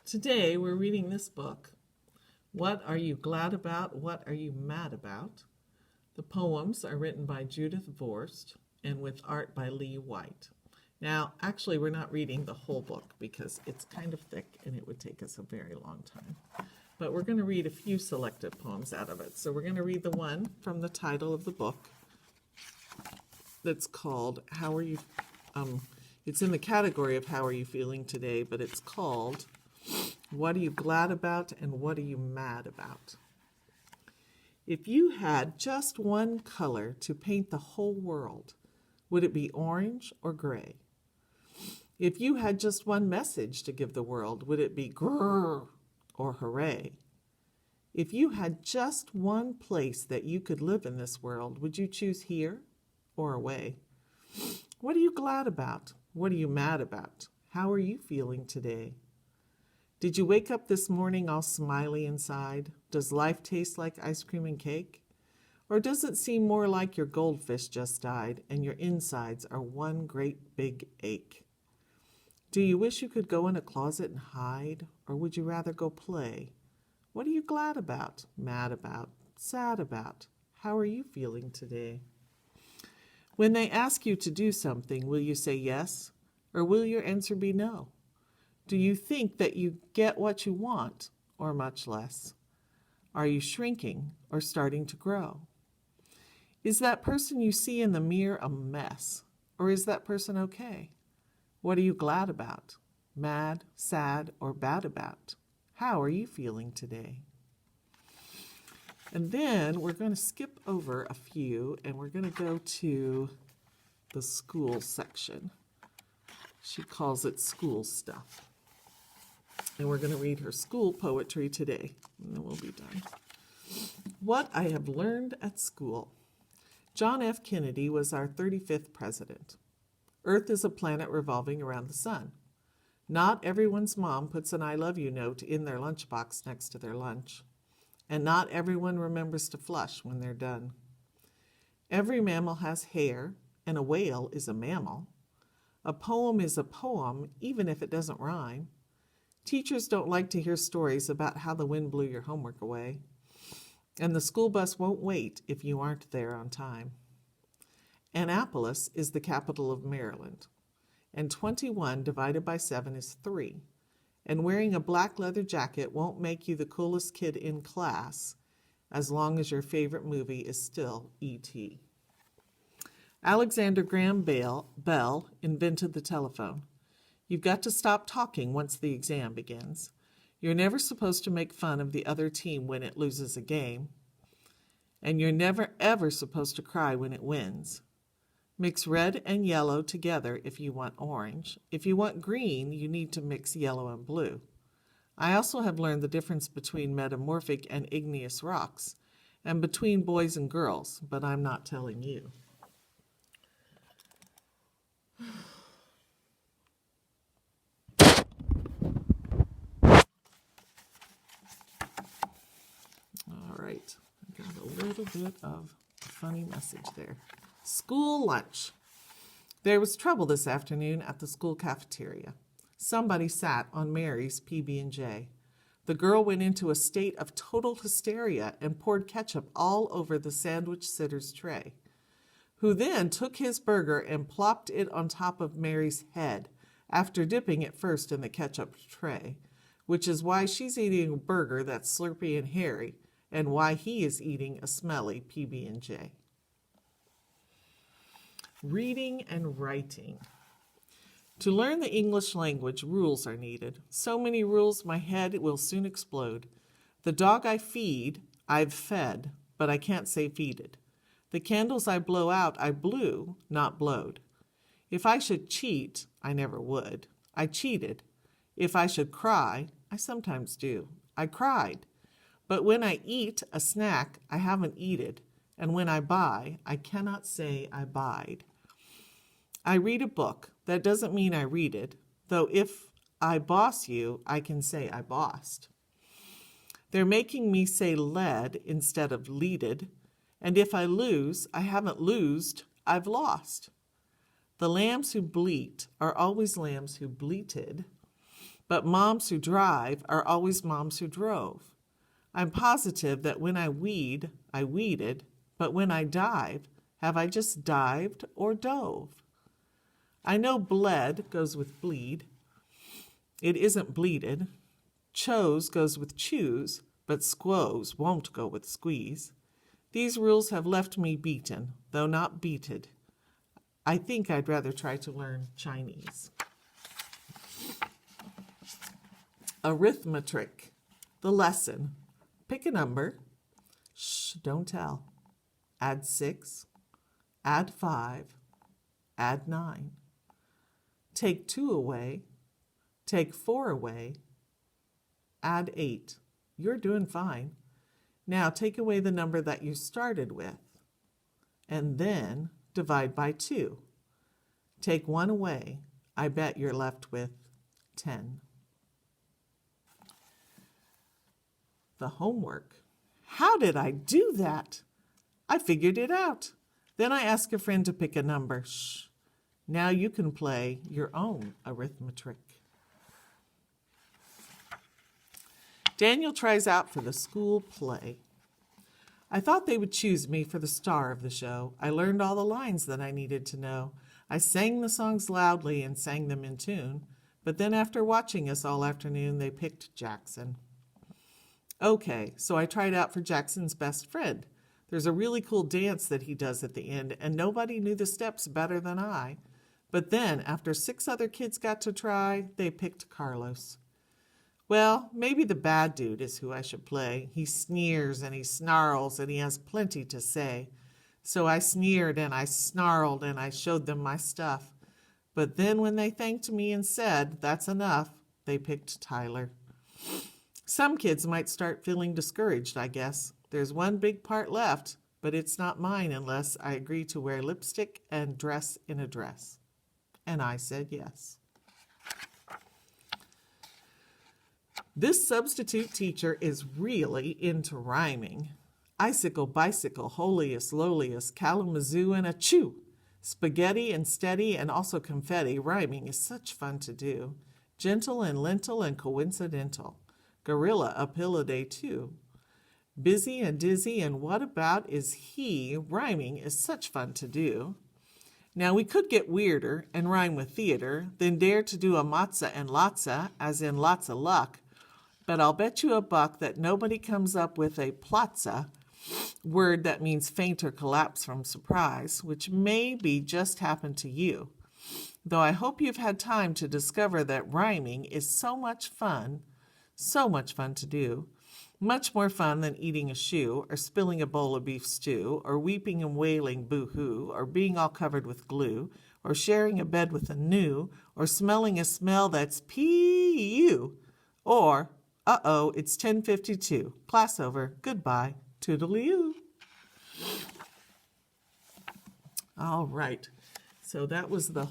Today we're reading this book, What Are You Glad About? What Are You Mad About? The poems are written by Judith Vorst and with art by Lee White. Now, actually, we're not reading the whole book because it's kind of thick and it would take us a very long time. But we're going to read a few selected poems out of it. So we're going to read the one from the title of the book that's called How Are You... it's in the category of How Are You Feeling Today, but it's called What Are You Glad About and What Are You Mad About? If you had just one color to paint the whole world, would it be orange or gray? If you had just one message to give the world, would it be grrr or hooray? If you had just one place that you could live in this world, would you choose here or away? What are you glad about? What are you mad about? How are you feeling today? Did you wake up this morning all smiley inside? Does life taste like ice cream and cake? Or does it seem more like your goldfish just died and your insides are one great big ache? Do you wish you could go in a closet and hide? Or would you rather go play? What are you glad about, mad about, sad about? How are you feeling today? When they ask you to do something, will you say yes? Or will your answer be no? Do you think that you get what you want, or much less? Are you shrinking or starting to grow? Is that person you see in the mirror a mess, or is that person okay? What are you glad about, mad, sad, or bad about? How are you feeling today? And then we're going to skip over a few, and we're going to go to the school section. She calls it school stuff. And we're going to read her school poetry today, and then we'll be done. What I have learned at school. John F. Kennedy was our 35th president. Earth is a planet revolving around the sun. Not everyone's mom puts an I love you note in their lunchbox next to their lunch. And not everyone remembers to flush when they're done. Every mammal has hair, and a whale is a mammal. A poem is a poem, even if it doesn't rhyme. Teachers don't like to hear stories about how the wind blew your homework away. And the school bus won't wait if you aren't there on time. Annapolis is the capital of Maryland. And 21 divided by 7 is 3. And wearing a black leather jacket won't make you the coolest kid in class as long as your favorite movie is still E.T. Alexander Graham Bell invented the telephone. You've got to stop talking once the exam begins. You're never supposed to make fun of the other team when it loses a game. And you're never, ever supposed to cry when it wins. Mix red and yellow together if you want orange. If you want green, you need to mix yellow and blue. I also have learned the difference between metamorphic and igneous rocks, and between boys and girls, but I'm not telling you. All right, I got a little bit of a funny message there. School lunch. There was trouble this afternoon at the school cafeteria. Somebody sat on Mary's PB&J. The girl went into a state of total hysteria and poured ketchup all over the sandwich sitter's tray, who then took his burger and plopped it on top of Mary's head after dipping it first in the ketchup tray, which is why she's eating a burger that's slurpy and hairy, and why he is eating a smelly PB&J. Reading and writing. To learn the English language, rules are needed. So many rules my head will soon explode. The dog I feed, I've fed, but I can't say feeded. The candles I blow out, I blew, not blowed. If I should cheat, I never would. I cheated. If I should cry, I sometimes do. I cried. But when I eat a snack, I haven't eated. And when I buy, I cannot say I buyed. I read a book. That doesn't mean I read it, though if I boss you, I can say I bossed. They're making me say led instead of leaded, and if I lose, I haven't losed, I've lost. The lambs who bleat are always lambs who bleated. But moms who drive are always moms who drove. I'm positive that when I weed, I weeded, but when I dive, have I just dived or dove? I know bled goes with bleed. It isn't bleeded. Chose goes with choose, but squoze won't go with squeeze. These rules have left me beaten, though not beated. I think I'd rather try to learn Chinese. Arithmetic. The lesson. Pick a number. Shh, don't tell. Add 6. Add 5. Add 9. Take 2 away. Take 4 away. Add 8. You're doing fine. Now take away the number that you started with. And then divide by 2. Take 1 away. I bet you're left with 10. The homework. How did I do that? I figured it out. Then I asked a friend to pick a number. Shh. Now you can play your own arithmetic. Daniel tries out for the school play. I thought they would choose me for the star of the show. I learned all the lines that I needed to know. I sang the songs loudly and sang them in tune. But then after watching us all afternoon, they picked Jackson. Okay, so I tried out for Jackson's best friend. There's a really cool dance that he does at the end, and nobody knew the steps better than I. But then, after 6 other kids got to try, they picked Carlos. Well, maybe the bad dude is who I should play. He sneers and he snarls and he has plenty to say. So I sneered and I snarled and I showed them my stuff. But then when they thanked me and said, that's enough, they picked Tyler. Some kids might start feeling discouraged, I guess. There's one big part left, but it's not mine unless I agree to wear lipstick and dress in a dress. And I said yes. This substitute teacher is really into rhyming. Icicle, bicycle, holiest, lowliest, Kalamazoo, and a chew. Spaghetti and steady and also confetti. Rhyming is such fun to do. Gentle and lentil and coincidental. Gorilla, uphill a day too. Busy and dizzy and what about is he? Rhyming is such fun to do. Now we could get weirder and rhyme with theater, then dare to do a matzah and latza, as in lots of luck. But I'll bet you a buck that nobody comes up with a platza, word that means faint or collapse from surprise, which maybe just happened to you. Though I hope you've had time to discover that rhyming is so much fun to do. Much more fun than eating a shoe, or spilling a bowl of beef stew, or weeping and wailing boo-hoo, or being all covered with glue, or sharing a bed with a new, or smelling a smell that's P-U, or, uh-oh, it's 10:52. Class over. Goodbye. Toodaloo. All right. So that was the